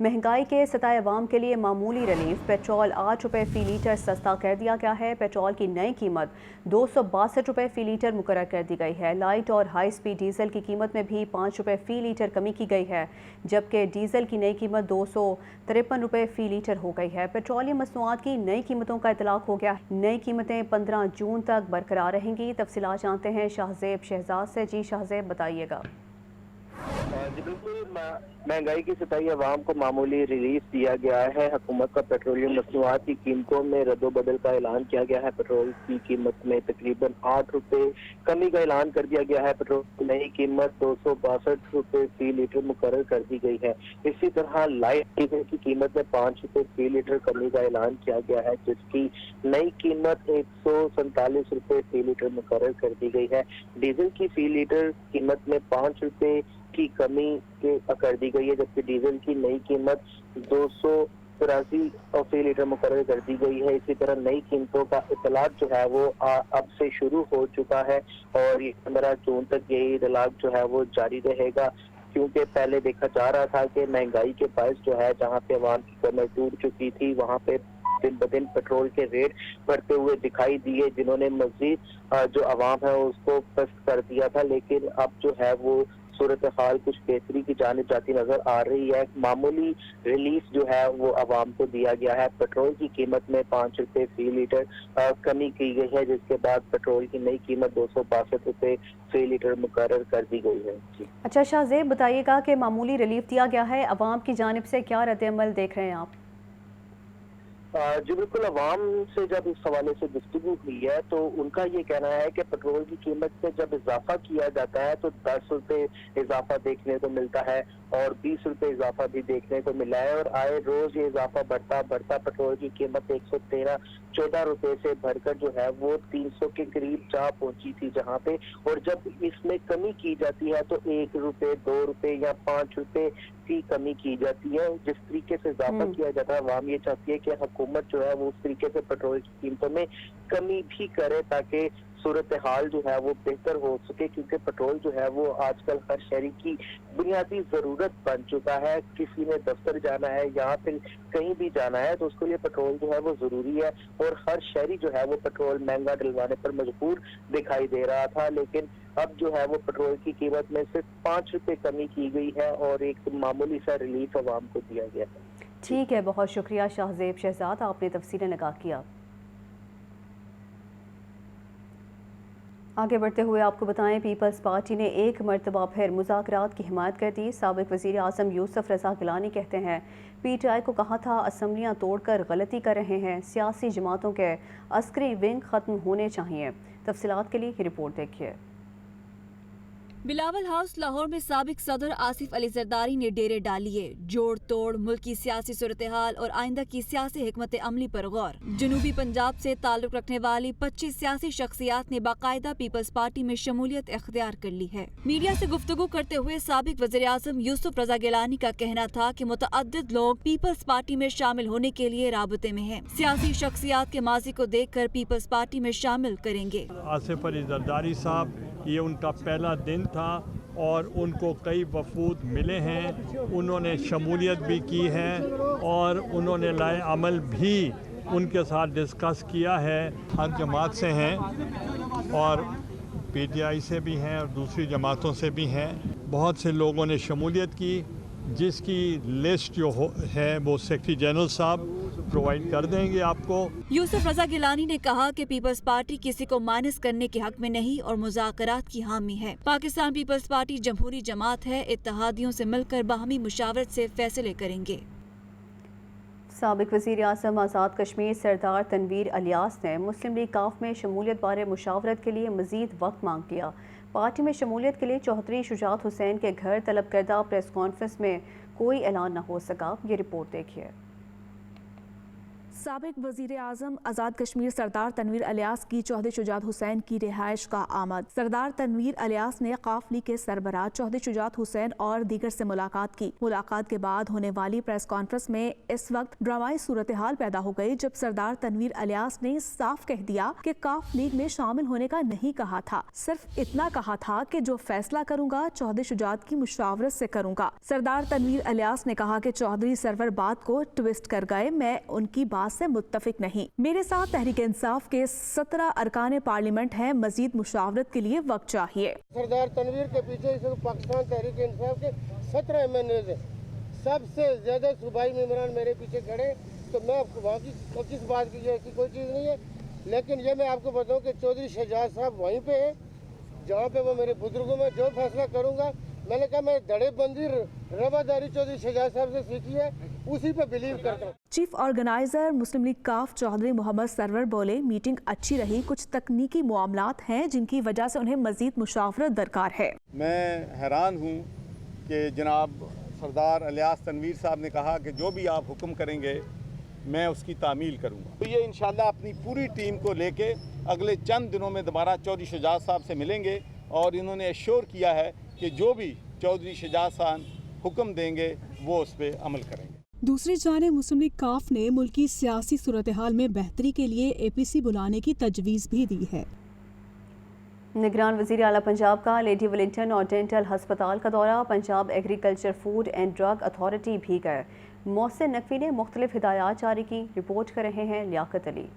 महंगाई के सताए अवाम के लिए मामूली रिलीफ। पेट्रोल 8 रुपये फ़ी लीटर सस्ता कर दिया गया है। पेट्रोल की नई कीमत 262 रुपये फ़ी लीटर मुकर्रर कर दी गई है। लाइट और हाई स्पीड डीजल की कीमत में भी 5 रुपये फ़ी लीटर कमी की गई है, जबकि डीजल की नई कीमत 253 रुपये फ़ी लीटर हो गई है। पेट्रोलियम मसनूआत की नई कीमतों का इतलाक हो गया। नई कीमतें 15 जून तक बरकरार रहेंगी। तफसीलात जानते हैं शाहजेब शहजाद से। जी शाहजेब, बताइएगा। जी बिल्कुल, महंगाई की सताई अवाम को मामूली रिलीफ दिया गया है। हुकूमत का पेट्रोलियम मसनूआत की कीमतों में रद्दोबदल का ऐलान किया गया है। पेट्रोल की कीमत में तकरीबन 8 रुपये कमी का ऐलान कर दिया गया है। पेट्रोल की नई कीमत 262 रुपये फ़ी लीटर मुकर्रर कर दी गई है। इसी तरह लाइट डीजल की कीमत में 5 रुपये फ़ी लीटर कमी का ऐलान किया गया है, जिसकी नई कीमत 147 रुपये फ़ी लीटर मुकर्रर कर दी गई है। डीजल की फ़ी लीटर कीमत में 5 रुपये की कमी कर दी गई है, जबकि डीजल की नई कीमत 283 फ़ी लीटर मुकर्रर कर दी गई है। इसी तरह नई कीमतों का इतलाक जो है वो अब से शुरू हो चुका है और ये 15 जून तक यही इतलाक जो है वो जारी रहेगा, क्योंकि पहले देखा जा रहा था कि महंगाई के बायस जो है जहाँ पे अवाम की कमर टूट चुकी थी, वहाँ पे दिन ब दिन पेट्रोल के रेट बढ़ते हुए दिखाई दिए, जिन्होंने मजीद जो अवाम है उसको पस्त कर दिया था। लेकिन अब जो है वो सूरत हाल कुछ बेहतरी की जानिब जाती नजर आ रही है। मामूली रिलीफ जो है वो अवाम को दिया गया है। पेट्रोल की कीमत में 5 रुपये फ़ी लीटर कमी की गई है, जिसके बाद पेट्रोल की नई कीमत 262 रुपये फ़ी लीटर मुकर्रर कर दी गई है। जी अच्छा शाहजेब, बताइएगा कि मामूली रिलीफ दिया गया है, अवाम की जानिब से क्या रद्द-ए-अमल देख रहे हैं आप? जी बिल्कुल, अवाम से जब इस हवाले से गुफ्तगू हुई है तो उनका ये कहना है कि पेट्रोल की कीमत में जब इजाफा किया जाता है तो 10 रुपये इजाफा देखने को मिलता है और 20 रुपये इजाफा भी देखने को मिला है, और आए रोज ये इजाफा बढ़ता पेट्रोल की कीमत 113-14 रुपये से बढ़कर जो है वो 300 के करीब जा पहुंची थी जहां पे, और जब इसमें कमी की जाती है तो 1 रुपये, 2 रुपये या 5 रुपये की कमी की जाती है। जिस तरीके से इजाफा किया जाता है, अवाम ये चाहती है कि हुकूमत जो है वो उस तरीके से पेट्रोल की कीमतों में कमी भी करे ताकि सूरत हाल जो है वो बेहतर हो सके, क्योंकि पेट्रोल जो है वो आजकल हर शहरी की बुनियादी जरूरत बन चुका है। किसी ने दफ्तर जाना है या फिर कहीं भी जाना है तो उसके लिए पेट्रोल जो है वो जरूरी है, और हर शहरी जो है वो पेट्रोल महंगा डलवाने पर मजबूर दिखाई दे रहा था। लेकिन अब जो है वो पेट्रोल की कीमत में सिर्फ 5 रुपये कमी की गई है और एक मामूली सा रिलीफ अवाम को दिया गया है। ठीक है, बहुत शुक्रिया शाहजेब शहजाद, आपने तफसील निगाह किया। आगे बढ़ते हुए आपको बताएं, पीपल्स पार्टी ने एक मरतबा फिर मुज़ाकरात की हिमायत कर दी। साबिक वज़ीर आज़म यूसुफ रज़ा गिलानी कहते हैं, PTI को कहा था असम्बलियाँ तोड़कर गलती कर रहे हैं, सियासी जमातों के अस्करी विंग ख़त्म होने चाहिए। तफसीलात के लिए रिपोर्ट देखिए। बिलावल हाउस लाहौर में साबिक सदर आसिफ अली जरदारी ने डेरे डालिए, जोड़ तोड़, मुल्की सियासी सूरत हाल और आइंदा की सियासी हिकमत अमली पर गौर। जनूबी पंजाब से ताल्लुक रखने वाली 25 सियासी शख्सियात ने बाकायदा पीपल्स पार्टी में शमूलियत इख्तियार कर ली है। मीडिया से गुफ्तगू करते हुए साबिक वज़ीर आज़म यूसुफ रज़ा गिलानी का कहना था कि मुतअद्दिद लोग पीपल्स पार्टी में शामिल होने के लिए राबते में हैं। सियासी शख्सियात के माजी को देख कर पीपल्स पार्टी में शामिल करेंगे। आसिफ अली जरदारी साहब, ये उनका पहला दिन था और उनको कई वफूद मिले हैं, उन्होंने शमूलियत भी की है और उन्होंने लाए अमल भी उनके साथ डिस्कस किया है। हर जमात से हैं और PTI से भी हैं और दूसरी जमातों से भी हैं। बहुत से लोगों ने शमूलियत की, जिसकी लिस्ट जो है वो सेक्रेटरी जनरल साहब प्रोवाइड कर देंगे आपको। यूसुफ रज़ा गिलानी ने कहा कि पीपल्स पार्टी किसी को माइनस करने के हक में नहीं और मुज़ाकरात की हामी है। पाकिस्तान पीपल्स पार्टी जमहूरी जमात है, इत्तेहादियों से मिलकर बाहमी मुशावरत से फैसले करेंगे। साबिक वज़ीर आज़म आज़ाद कश्मीर सरदार तनवीर अलियास ने मुस्लिम लीग काफ में शमूलियत बारे मुशावरत के लिए मज़ीद वक्त मांग लिया। पार्टी में शमूलियत के लिए चौधरी शुजात हुसैन के घर तलब करदा प्रेस कॉन्फ्रेंस में कोई ऐलान न हो सका। ये रिपोर्ट देखिए। साबिक वजीर आजम आज़ाद कश्मीर सरदार तनवीर अलियास की चौधरी शुजात हुसैन की रिहाइश का आमद। सरदार तनवीर अलियास ने काफली के सरबराह चौधरी शुजात हुसैन और दीगर से मुलाकात की। मुलाकात के बाद होने वाली प्रेस कॉन्फ्रेंस में इस वक्त ड्रामाई सूरत हाल पैदा हो गई, जब सरदार तनवीर अलियास ने साफ कह दिया कि काफ लीग में शामिल होने का नहीं कहा था, सिर्फ इतना कहा था कि जो फैसला करूंगा चौधरी शुजात की मुशावरत से करूंगा। सरदार तनवीर अलियास ने कहा कि चौधरी सरवर बात को ट्विस्ट कर गए, मैं उनकी बात से मुत्तफिक नहीं। मेरे साथ तहरीक इंसाफ के 17 अरकान पार्लियामेंट हैं, मजीद मुशावरत के लिए वक्त चाहिए। सरदार तनवीर के पीछे इस वक्त पाकिस्तान तहरीक इंसाफ के 17 MNAs हैं, सबसे ज्यादा सूबाई मेंबरान मेरे पीछे खड़े, तो मैं आपको बाकी किस बात की ऐसी कोई चीज़ नहीं है। लेकिन ये मैं आपको बताऊं कि चौधरी शहजाद साहब वहीं पे है जहाँ पे वो मेरे बुजुर्गों में जो फैसला करूंगा, मैंने कहा मैं धड़ेबंदी रवादारी चौधरी शहजाद साहब से सीखी है, उसी पे बिलीव करता हूँ। चीफ ऑर्गेनाइजर मुस्लिम लीग काफ चौधरी मोहम्मद सरवर बोले, मीटिंग अच्छी रही, कुछ तकनीकी मामलात हैं जिनकी वजह से उन्हें मजीद मुशावरत दरकार है। मैं हैरान हूँ कि जनाब सरदार अलियास तनवीर साहब ने कहा कि जो भी आप हुक्म करेंगे मैं उसकी तामील करूँगा। तो ये इंशाल्लाह अपनी पूरी टीम को लेके अगले चंद दिनों में दोबारा चौधरी शहजाद साहब से मिलेंगे और इन्होंने एश्योर किया है कि जो भी चौधरी शहजाद साहब हुक्म देंगे वो उस पर अमल करेंगे। दूसरी जानिब मुस्लिम लीग काफ ने मुल्की सियासी सूरत हाल में बेहतरी के लिए APC बुलाने की तजवीज़ भी दी है। निगरान वज़ीर आला पंजाब का लेडी वेलिंगटन और डेंटल हस्पताल का दौरा, Punjab agriculture food and drug authority भी गए। मोहसिन नकवी ने मुख्तलिफ हिदायत जारी की। रिपोर्ट कर रहे हैं लियाकत अली।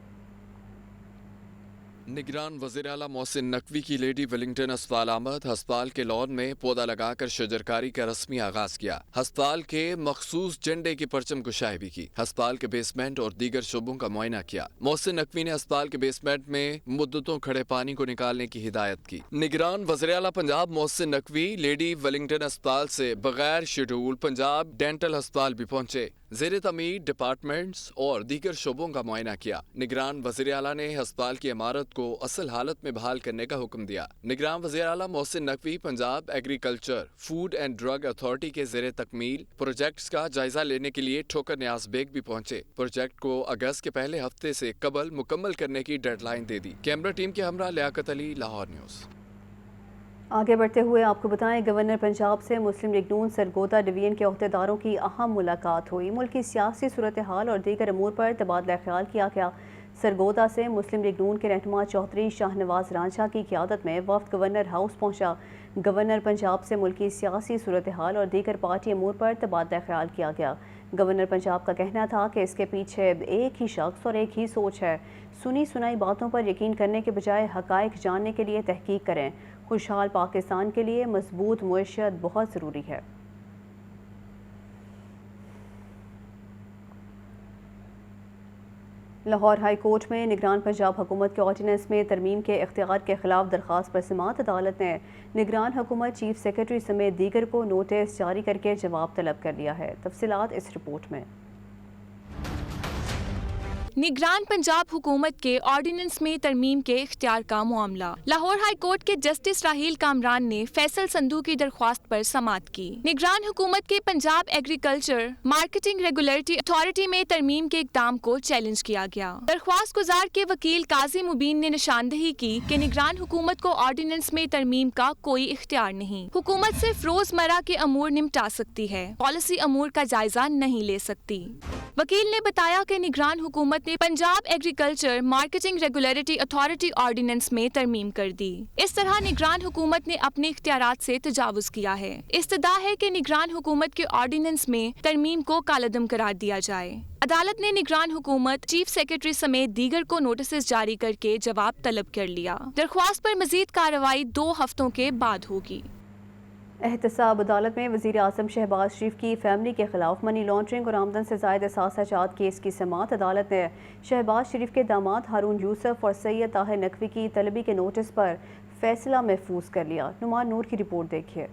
निगरान वज़ीर आला मोहसिन नकवी की लेडी वेलिंगटन अस्पताल आमद। अस्पताल के लॉन में पौधा लगाकर शजरकारी का रस्मी आगाज किया। अस्पताल के मखसूस झंडे की परचम कुशाई भी की। अस्पताल के बेसमेंट और दीगर शोबों का मुआयना किया। मोहसिन नकवी ने अस्पताल के बेसमेंट में मुद्दतों खड़े पानी को निकालने की हिदायत की। निगरान वज़ीर आला पंजाब मोहसिन नकवी लेडी वेलिंगटन अस्पताल से बगैर शेड्यूल पंजाब डेंटल अस्पताल भी पहुंचे। ज़ेरे तमीर डिपार्टमेंट्स और दीगर शोबों का मुआयना किया। निगरान वज़ीर आला ने अस्पताल की इमारत को असल हालत में बहाल करने का हुक्म दिया। निगरान वज़ीर आला Mohsin Naqvi Punjab agriculture food and drug authority के ज़ेरे तकमील प्रोजेक्ट्स का जायजा लेने के लिए ठोकर न्याज बेग भी पहुंचे। प्रोजेक्ट को अगस्त के पहले हफ्ते से कबल मुकम्मल करने की डेडलाइन दे दी। कैमरा टीम के हमरा लियाकत अली, लाहौर न्यूज़। आगे बढ़ते हुए आपको बताएं, गवर्नर पंजाब से मुस्लिम लीग नून सरगोदा डिवीजन के अहदेदारों की अहम मुलाकात हुई। मुल्क की सियासी सूरत हाल और दीगर अमूर पर तबादला ख्याल किया गया। सरगोदा से मुस्लिम लीग नून के रहनुमा चौधरी शाहनवाज रांझा की क़यादत में वफ्द गवर्नर हाउस पहुंचा। गवर्नर पंजाब से मुल्क की सियासी सूरत हाल और दीगर पार्टी अमूर पर तबादला ख्याल किया गया। गवर्नर पंजाब का कहना था कि इसके पीछे एक ही शख्स और एक ही सोच है। सुनी सुनाई बातों पर यकीन करने के बजाय हक़ाइक़ जानने के लिए तहकीक करें। खुशहाल पाकिस्तान के लिए मजबूत मुआशरत बहुत ज़रूरी है। लाहौर हाई कोर्ट में निगरान पंजाब हुकूमत के ऑर्डिनेंस में तरमीम के इख्तियार के खिलाफ दरख्वास्त पर समाअत अदालत ने निगरान हुकूमत चीफ सेक्रेटरी समेत दीगर को नोटिस जारी करके जवाब तलब कर लिया है। तफसीलात इस रिपोर्ट में। निगरान पंजाब हुकूमत के ऑर्डिनेंस में तरमीम के इख्तियार का मामला। लाहौर हाई कोर्ट के जस्टिस राहील कामरान ने फैसल संधू की दरख्वास्त पर समाअत की। निगरान हुकूमत के Punjab agriculture marketing regulatory authority में तरमीम के इक़दाम को चैलेंज किया गया। दरख्वास्त गुजार के वकील काजी मुबीन ने निशानदही की कि निगरान हुकूमत को ऑर्डिनेंस में तरमीम का कोई इख्तियार नहीं। हुकूमत सिर्फ रोजमर्रा के अमूर निपटा सकती है, पॉलिसी अमूर का जायजा नहीं ले सकती। वकील ने बताया कि निगरान हुकूमत ने Punjab agriculture marketing regulatory authority ordinance में तरमीम कर दी। इस तरह निगरान हुकूमत ने अपने इख्तियारात से तजावुज किया है। इस्तदा है कि निगरान हुकूमत के ऑर्डिनेंस में तरमीम को कालअदम करार दिया जाए। अदालत ने निगरान हुकूमत चीफ सेक्रेटरी समेत दीगर को नोटिस जारी करके जवाब तलब कर लिया। दरख्वास्त पर मजीद कार्रवाई 2 हफ्तों के बाद होगी। एहतसाब अदालत में वज़ीर आज़म शहबाज शरीफ की फैमिली के खिलाफ मनी लॉन्ड्रिंग और आमदन से ज़ायद असासाजात केस की समाअत अदालत ने शहबाज शरीफ के दामाद हारून यूसुफ और सैयद ताहिर नकवी की तलबी के नोटिस पर फैसला महफूज कर लिया। नुमान नूर की रिपोर्ट देखिए।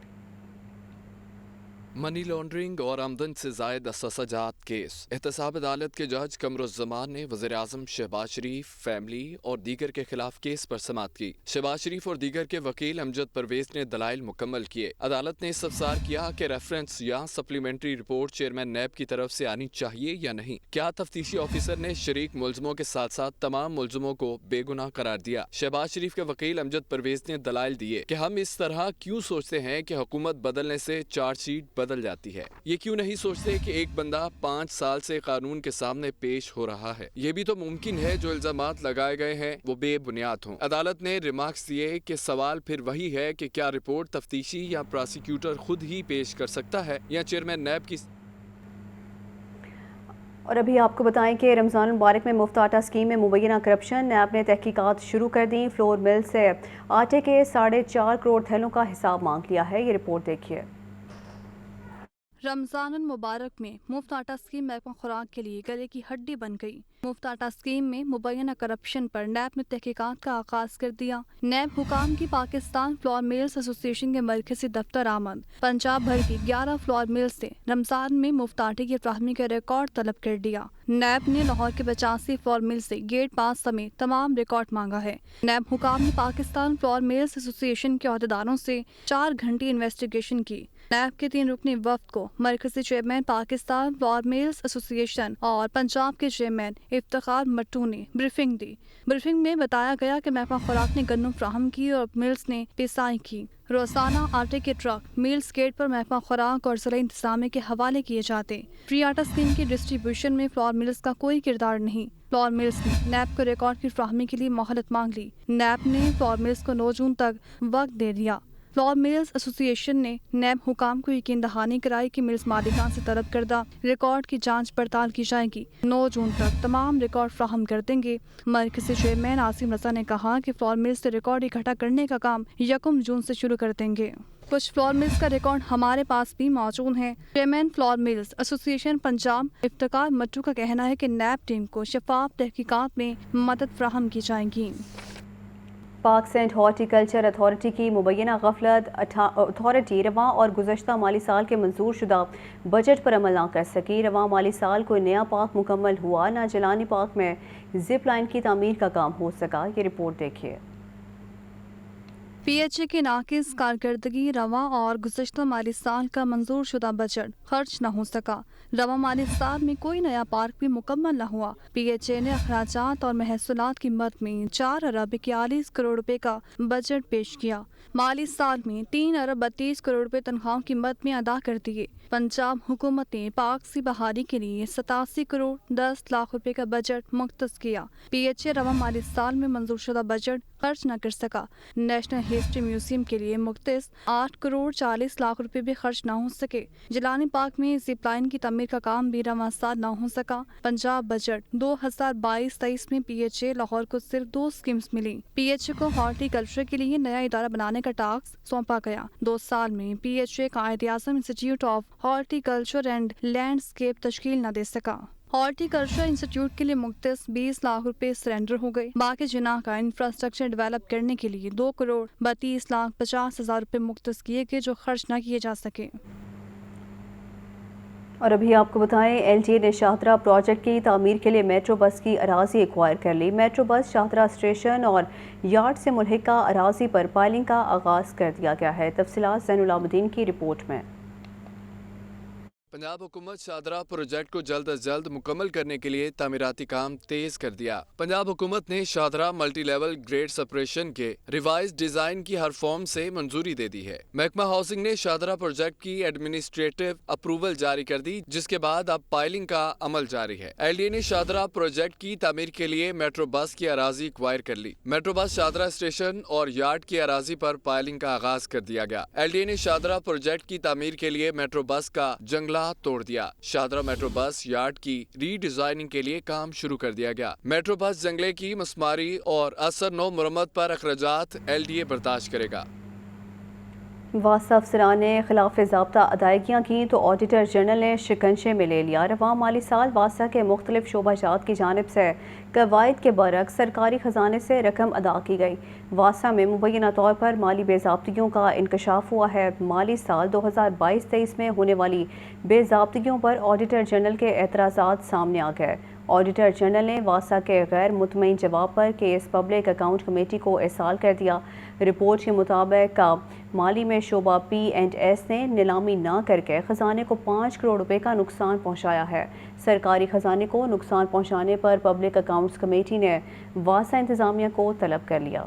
मनी लॉन्ड्रिंग और आमदन से जायद अससाजात केस। एहतसाब अदालत के जज कमरुज़्ज़मान ने वज़ीर-ए-आज़म शहबाज शरीफ, फैमिली और दीगर के खिलाफ केस पर समाअत की। शहबाज शरीफ और दीगर के वकील अमजद परवेज ने दलाइल मुकम्मल किए। अदालत ने इस्तफसार किया कि रेफरेंस या सप्लीमेंट्री रिपोर्ट चेयरमैन नैब की तरफ से आनी चाहिए या नहीं। क्या तफ्तीशी ऑफिसर ने शरीक मुलजमों के साथ साथ तमाम मुलजमों को बेगुनाह करार दिया। शहबाज शरीफ के वकील अमजद परवेज ने दलाइल दिए कि हम इस तरह क्यों सोचते हैं कि हुकूमत बदलने से चार्जशीट बदल जाती है। ये क्यों नहीं सोचते कि एक बंदा 5 साल से कानून के सामने पेश हो रहा है। ये भी तो मुमकिन है जो इल्जामात लगाए गए हैं वो बेबुनियाद हों। अदालत ने रिमार्क्स दिए कि सवाल फिर वही है कि क्या रिपोर्ट तफ्तीशी या प्रोसिक्यूटर खुद ही पेश कर सकता है या चेयरमैन नैब की। और अभी आपको बताएं कि रमज़ान मुबारक में मुफ्त आटा स्कीम में मुबैना करप्शन। नैब ने तहकीकात शुरू कर दी। फ्लोर मिल से आटे के 4.5 करोड़ थैलों का हिसाब मांग लिया है। ये रिपोर्ट देखिए। रमज़ान मुबारक में मुफ्त आटा स्कीम महकमा खुराक के लिए गले की हड्डी बन गई। मुफ्त आटा स्कीम में मुबैना करप्शन पर नैब ने तहकीकात का आगाज कर दिया। नैब हुकाम की पाकिस्तान फ्लोर मिल्स एसोसिएशन के मरकजी दफ्तर आमद पंजाब भर की 11 फ्लोर मिल्स से रमज़ान में मुफ्त आटे की फराहमी का रिकॉर्ड तलब कर दिया। नैब ने लाहौर के 85 फ्लोर मिल से गेट पास समेत तमाम रिकॉर्ड मांगा है। नैब हुकाम ने पाकिस्तान फ्लोर मिल्स एसोसिएशन के अहदेदारों से 4 घंटे इन्वेस्टिगेशन की। नैब के 3 रुकनी वफ्द को मरकजी chairman Pakistan floor mills association और पंजाब के चेयरमैन इफ्तिखार मट्टू ने ब्रीफिंग दी। ब्रीफिंग में बताया गया कि महकमा खुराक ने गन्नम फ्राहम की और मिल्स ने पिसाई की। रोजाना आटे के ट्रक मिल्स गेट पर महकमा खुराक और ज़िला इंतजामिया के हवाले किए जाते। फ्री आटा स्कीम की डिस्ट्रीब्यूशन में फ्लोर मिल्स का कोई किरदार नहीं। फ्लोर मिल्स ने नैब को रिकॉर्ड की फराहमी के लिए मोहलत मांग ली। नैब ने फ्लोर मिल्स को 9 जून तक वक्त दे दिया। फ्लोर मिल्स एसोसिएशन ने नैब हुकाम को यकीन दहानी कराई कि मिल्स मालिकान से तलब करदा रिकॉर्ड की जांच पड़ताल की जाएगी। 9 जून तक तमाम रिकॉर्ड फ्राहम कर देंगे। मरकजी चेयरमैन आसिम रजा ने कहा कि फ्लोर मिल्स से रिकॉर्ड इकट्ठा करने का काम 1 जून से शुरू कर देंगे। कुछ फ्लोर मिल्स का रिकॉर्ड हमारे पास भी मौजूद है। Chairman flour mills association Punjab Iftikhar Mattu का कहना है कि नैब टीम को शफाफ तहकीकात में मदद फ्राहम की जाएगी। पाक सेंट हॉर्टिकल्चर अथॉरिटी की मुबैना गफलत अथॉरिटी रवां और गुज़श्ता माली साल के मंजूर शुदा बजट पर अमल ना कर सकी। रवां माली साल कोई नया पार्क मुकम्मल हुआ ना जलानी पार्क में जिप लाइन की तामीर का काम हो सका। ये रिपोर्ट देखिए। PHA की नाकिस कारकर्दगी रवां और गुज़श्ता माली साल का मंजूर शुदा बजट खर्च न हो सका। रवां माली साल में कोई नया पार्क भी मुकम्मल न हुआ। PHA ने अखराजात और महसूलात की मद में 4 अरब 41 करोड़ रुपए का बजट पेश किया। माली साल में 3 अरब 32 करोड़ रुपए तनख्वाहों की मद में अदा कर दिए। पंजाब हुकूमत ने पार्क की बहाली के लिए 87 करोड़ 10 लाख रुपए का बजट मुख्तस किया। PHA रवां माली साल में मंजूर शुदा बजट खर्च न कर सका। नेशनल हिस्ट्री म्यूजियम के लिए मुख्तस 8 करोड़ 40 लाख रुपए भी खर्च न हो सके। जिलानी पार्क में जिप लाइन की तमीर का काम भी रवां साल न हो सका। पंजाब बजट 2022-23 में PHA लाहौर को सिर्फ 2 स्कीम्स मिली। PHA को हॉर्टिकल्चर के लिए नया इदारा बनाने का टास्क सौंपा गया। 2 साल में PHA Quaid e Azam institute of horticulture and landscape तश्कील न दे सका। हॉर्टिकल्चर इंस्टीट्यूट के लिए मुख्तस 20 लाख रुपए सरेंडर हो गए। बाकी जिना का इंफ्रास्ट्रक्चर डेवलप करने के लिए 2 करोड़ 32 लाख 50 हजार रुपए मुख्तस किए गए जो खर्च न किए जा सके। और अभी आपको बताएं LTA ने शाहदरा प्रोजेक्ट की तामीर के लिए मेट्रो बस की अराजी एक्वायर कर ली। मेट्रो बस शाहदरा स्टेशन और यार्ड से मुल्हिका अराजी पर पाइलिंग का आगाज कर दिया गया है। तफसीलात ज़ैनुल आबिदीन की रिपोर्ट में। पंजाब हुकूमत शाहदरा प्रोजेक्ट को जल्द अज जल्द मुकम्मल करने के लिए तामीराती काम तेज कर दिया। पंजाब हुकूमत ने Shahdara multi level grade separation के रिवाइज डिजाइन की हर फॉर्म से मंजूरी दे दी है। महकमा हाउसिंग ने शाहदरा प्रोजेक्ट की एडमिनिस्ट्रेटिव अप्रूवल जारी कर दी, जिसके बाद अब पाइलिंग का अमल जारी है। LTA ने शाहदरा प्रोजेक्ट की तामीर के लिए मेट्रो बस की अराजी एक्वायर कर ली। मेट्रो बस शाहदरा स्टेशन और यार्ड की अराजी पर पाइलिंग का आगाज कर दिया गया। LTA ने शाहदरा प्रोजेक्ट की तामीर के लिए मेट्रो बस का जंगला तोड़ दिया। शाहदरा मेट्रो बस यार्ड की रीडिजाइनिंग के लिए काम शुरू कर दिया गया। मेट्रो बस जंगले की मसमारी और असर नो मुरम्मत पर अखराजात LTA बर्दाश्त करेगा। واسطہ افسران نے خلاف ضابطہ ادائیگیاں کی تو آڈیٹر جنرل نے شکنجے میں لے لیا۔ رواں مالی سال واسطہ کے مختلف شعبہ جات کی جانب سے قواعد کے برعکس سرکاری خزانے سے رقم ادا کی گئی۔ واسطہ میں مبینہ طور پر مالی بے ضابطگیوں کا انکشاف ہوا ہے۔ مالی سال 2022-23 میں ہونے والی بے ضابطگیوں پر آڈیٹر جنرل کے اعتراضات سامنے آ گئے۔ آڈیٹر جنرل نے واسطہ کے غیر مطمئن جواب پر کیس پبلک اکاؤنٹ کمیٹی کو ارسال کر دیا۔ رپورٹ کے مطابق مالی میں شعبہ P&S نے نیلامی نہ کر کے خزانے کو 5 کروڑ روپے کا نقصان پہنچایا ہے۔ سرکاری خزانے کو نقصان پہنچانے پر پبلک اکاؤنٹس کمیٹی نے واسطہ انتظامیہ کو طلب کر لیا۔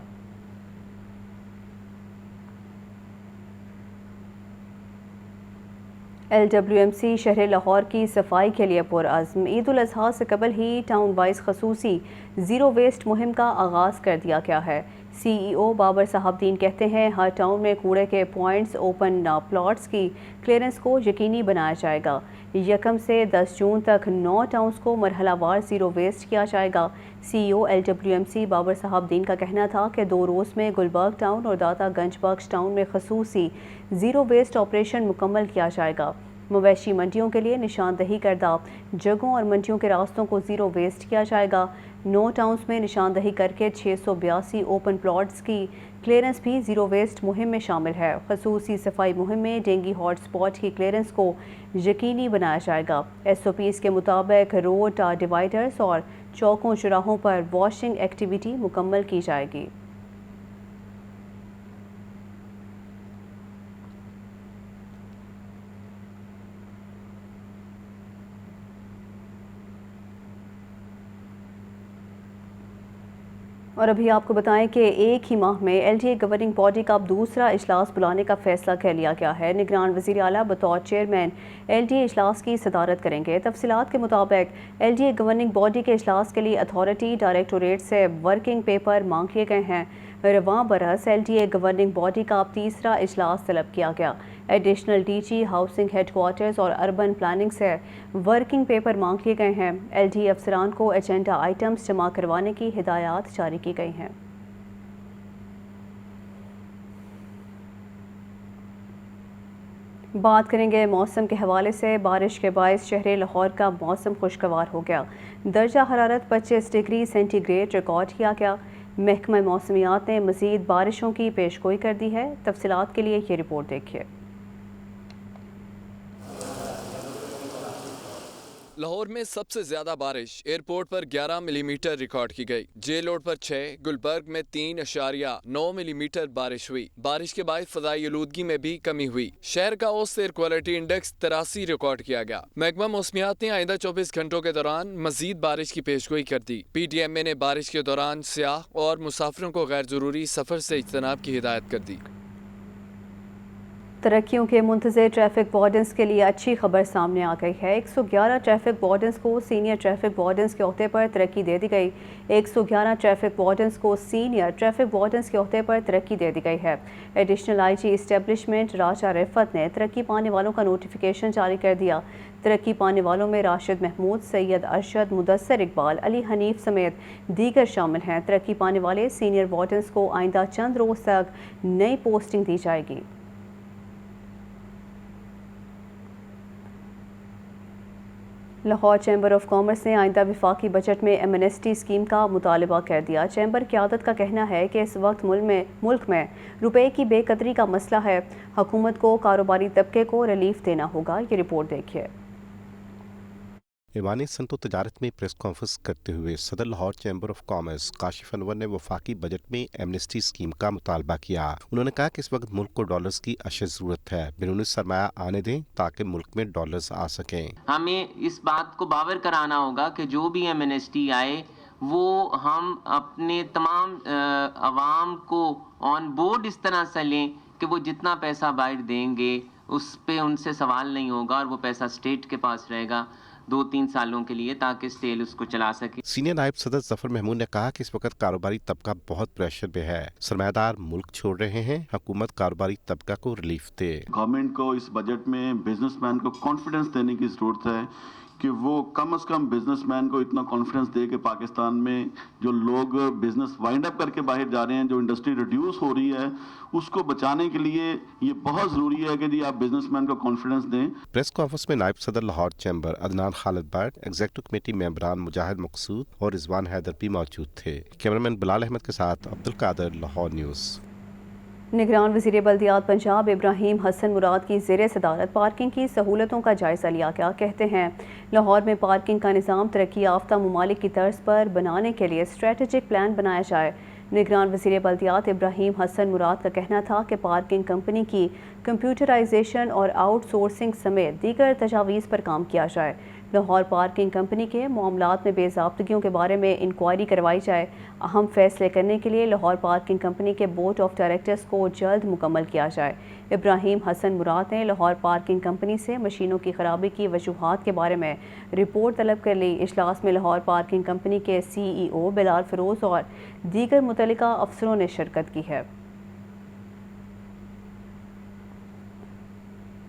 LWMC شہر لاہور کی صفائی کے لیے پرعزم۔ عید الاضحیٰ سے قبل ہی ٹاؤن وائز خصوصی زیرو ویسٹ مہم کا آغاز کر دیا گیا ہے۔ CEO بابر صاحب دین کہتے ہیں ہر ٹاؤن میں کوڑے کے پوائنٹس اوپن پلاٹس کی کلیئرنس کو یقینی بنایا جائے گا۔ 1 سے 10 جون تک 9 ٹاؤنز کو مرحلہ وار زیرو ویسٹ کیا جائے گا۔ CEO LWMC بابر صاحب دین کا کہنا تھا کہ 2 روز میں گلبرگ ٹاؤن اور داتا گنج بخش ٹاؤن میں خصوصی زیرو ویسٹ آپریشن مکمل کیا جائے گا۔ مویشی منڈیوں کے لیے نشاندہی کردہ جگہوں اور منڈیوں کے راستوں کو زیرو ویسٹ کیا جائے گا۔ 9 ٹاؤنز میں نشاندہی کر کے 682 اوپن پلاٹس کی کلیئرنس بھی زیرو ویسٹ مہم میں شامل ہے۔ خصوصی صفائی مہم میں ڈینگی ہاٹ سپاٹ کی کلیئرنس کو یقینی بنایا جائے گا۔ SOPs کے مطابق روڈ ڈیوائیڈرز اور چوکوں چوراہوں پر واشنگ ایکٹیویٹی مکمل کی جائے گی۔ اور ابھی آپ کو بتائیں کہ ایک ہی ماہ میں LDA گورننگ باڈی کا اب دوسرا اجلاس بلانے کا فیصلہ کر لیا گیا ہے۔ نگران وزیر اعلیٰ بطور چیئرمین LDA اجلاس کی صدارت کریں گے۔ تفصیلات کے مطابق LDA گورننگ باڈی کے اجلاس کے لیے اتھارٹی ڈائریکٹوریٹ سے ورکنگ پیپر مانگ لیے گئے ہیں۔ رواں برس LDA گورننگ باڈی کا اب تیسرا اجلاس طلب کیا گیا۔ Additional DG housing headquarters اور اربن پلاننگ سے ورکنگ پیپر مانگ لیے گئے ہیں۔ LDA افسران کو ایجنڈا آئٹمز جمع کروانے کی ہدایات جاری کی گئی ہیں۔ بات کریں گے موسم کے حوالے سے۔ بارش کے باعث شہر لاہور کا موسم خوشگوار ہو گیا۔ درجہ حرارت 25 ڈگری سینٹی گریڈ ریکارڈ کیا گیا۔ محکمہ موسمیات نے مزید بارشوں کی پیشگوئی کر دی ہے۔ تفصیلات کے لیے یہ رپورٹ دیکھیے۔ لاہور میں سب سے زیادہ بارش ایئرپورٹ پر 11 ملی میٹر ریکارڈ کی گئی۔ جیل روڈ پر 6، گلبرگ میں 3.9 ملی میٹر بارش ہوئی۔ بارش کے باعث فضائی آلودگی میں بھی کمی ہوئی۔ شہر کا اوسط ایئر کوالٹی انڈیکس 83 ریکارڈ کیا گیا۔ محکمہ موسمیات نے آئندہ 24 گھنٹوں کے دوران مزید بارش کی پیشگوئی کر دی۔ PTMA نے بارش کے دوران سیاح اور مسافروں کو غیر ضروری سفر سے اجتناب کی ہدایت کر دی۔ ترقیوں کے منتظر ٹریفک وارڈنز کے لیے اچھی خبر سامنے آ گئی ہے۔ 111 ٹریفک وارڈنز کو سینئر ٹریفک وارڈنز کے عہدے پر ترقی دے دی گئی۔ 111 ٹریفک وارڈنز کو سینئر ٹریفک وارڈنز کے عہدے پر ترقی دے دی گئی ہے۔ ایڈیشنل IG اسٹیبلشمنٹ راجہ رفت نے ترقی پانے والوں کا نوٹیفیکیشن جاری کر دیا۔ ترقی پانے والوں میں راشد محمود، سید ارشد، مدثر اقبال، علی حنیف سمیت دیگر شامل ہیں۔ ترقی پانے والے سینئر وارڈنز کو آئندہ چند روز تک نئی پوسٹنگ دی جائے گی۔ لاہور چیمبر آف کامرس نے آئندہ وفاقی بجٹ میں ایمنسٹی اسکیم کا مطالبہ کر دیا۔ چیمبر قیادت کا کہنا ہے کہ اس وقت ملک میں روپے کی بے قدری کا مسئلہ ہے۔ حکومت کو کاروباری طبقے کو ریلیف دینا ہوگا۔ یہ رپورٹ دیکھیے۔ ایوان صنعت و تجارت میں پریس کانفرنس کرتے ہوئے صدر Lahore chamber of commerce Kashif Anwar نے وفاقی بجٹ میں ایمنسٹی اسکیم کا مطالبہ کیا۔ انہوں نے کہا کہ اس وقت ملک کو ڈالرز کی اشد ضرورت ہے۔ بیرونی سرمایہ آنے دیں تاکہ ملک میں ڈالرز آ سکیں۔ ہمیں اس بات کو باور کرانا ہوگا کہ جو بھی ایمنسٹی آئے وہ ہم اپنے تمام عوام کو آن بورڈ اس طرح سے لیں کہ وہ جتنا پیسہ باہر دیں گے اس پہ ان سے سوال نہیں ہوگا اور وہ پیسہ اسٹیٹ کے پاس رہے گا 2-3 سالوں کے لیے تاکہ اسٹیل اس کو چلا سکے۔ سینئر نائب صدر ظفر محمود نے کہا کہ اس وقت کاروباری طبقہ بہت پریشر میں ہے، سرمایہ دار ملک چھوڑ رہے ہیں، حکومت کاروباری طبقہ کو ریلیف دے۔ گورنمنٹ کو اس بجٹ میں بزنس مین کو کانفیڈنس دینے کی ضرورت ہے کہ وہ کم از کم بزنس مین کو اتنا کانفیڈنس دے کہ پاکستان میں جو لوگ بزنس وائنڈ اپ کر کے باہر جا رہے ہیں, جو انڈسٹری ریڈیوس ہو رہی ہے, اس کو بچانے کے لیے یہ بہت ضروری ہے کہ جی آپ بزنس مین کو کانفیڈنس دیں. پریس کانفرنس میں نائب صدر Lahore chamber Adnan Khalid but, executive committee ممبران مجاہد مقصود اور رضوان حیدر بھی موجود تھے. کیمرامین بلال احمد کے ساتھ عبدالقادر, لاہور نیوز. نگران وزیر بلدیات پنجاب ابراہیم حسن مراد کی زیر صدارت پارکنگ کی سہولتوں کا جائزہ لیا گیا. کہتے ہیں لاہور میں پارکنگ کا نظام ترقی یافتہ ممالک کی طرز پر بنانے کے لیے اسٹریٹجک پلان بنایا جائے. نگران وزیر بلدیات ابراہیم حسن مراد کا کہنا تھا کہ پارکنگ کمپنی کی کمپیوٹرائزیشن اور آؤٹ سورسنگ سمیت دیگر تجاویز پر کام کیا جائے. لاہور پارکنگ کمپنی کے معاملات میں بے ضابطگیوں کے بارے میں انکوائری کروائی جائے. اہم فیصلے کرنے کے لیے لاہور پارکنگ کمپنی کے بورڈ آف ڈائریکٹرز کو جلد مکمل کیا جائے. ابراہیم حسن مراد نے لاہور پارکنگ کمپنی سے مشینوں کی خرابی کی وجوہات کے بارے میں رپورٹ طلب کر لی. اجلاس میں لاہور پارکنگ کمپنی کے CEO بلال فیروز اور دیگر متعلقہ افسروں نے شرکت کی ہے.